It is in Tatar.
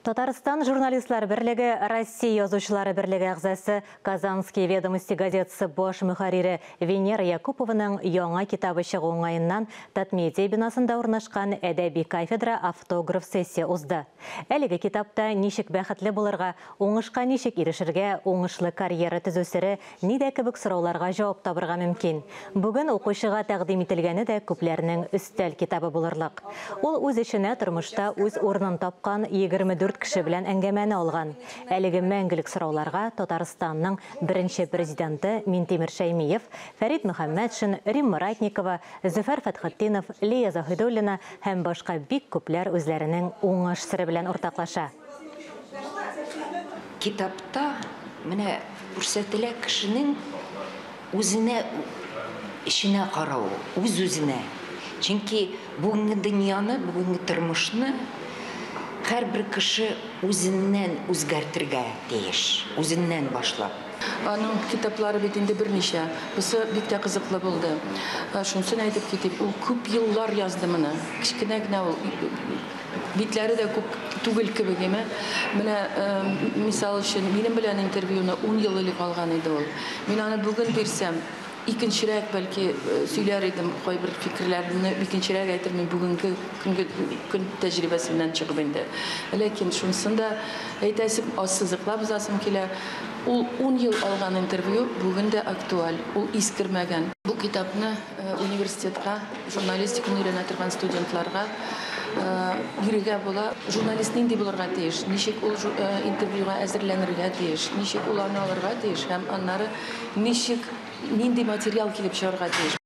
Татарстан журналистлар бірлігі Россия язучылары бірлігі ағзасы Казанский ведомости газетасы бош мұхарири Венера Якупованың яңа китабы шығу оңайынан Татмедиа бинасында орнашқан әдәби кафедра автограф сессия узды. Әлігі китапта нишек бәхетле булырга, оңышқа нишек ирешергә, оңышлы карьера төзүсере нидә кебек сорауларга җавап табырга мөмкин. Бүген укучыга тәкъдим ителгәне дә күпләрнең өстәл китабы булырлык. Ул үз эшенә тормышта үз урынын тапкан 24 кеше белән әңгәмәне алган. Әлеге мәңгелек сорауларга Татарстанның беренче президенты Минтимер Шәймиев, Фәрит Мөхәммәтшин, Римма Ратникова, Зөфәр Фәтхетдинов, Лия Заһидуллина һәм башка бик күпләр үзләренең уңыш сыры белән уртаклаша. Китапта менә күрсәтелә кешенең үзенә эшенә карау, үз-үзенә. Чөнки бүгенге дөньяны, бүгенге тормышны һәр бер кеше үзеннән үзгәртергә тиеш, үзеннән башлап. Аның китаплары бит инде берничә. Бусы бик тә кызыклы булды. Шунысын әйтеп китеп, ул күп еллар язды моны. Кичкенә генә ул битләре дә күп түгел кебек име. Менә мисал өчен минем белән интервьюны 10 ел элек алган иде ул. Мин аны бүген бирсәм, икенчерәк бәлки сөйләр идем, кайбер фикерләрне икенчерәк әйтермен бүгенге көн тәҗрибәсеннән чыгып инде. Ләкин шунысын да әйтәсем, ассызыклап узасым килә. Ул 10 ел алган интервью бүген дә актуаль, ул искермәгән. Бу китапны университетка, журналистиканы өйрәнә торган студентларга йөрергә була. Журналист нинди булырга тиеш, ничек ул интервьюга әзерләнергә тиеш, ничек ул аны алырга тиеш һәм аннары ничек нинди материал килеп чыгарга тиеш.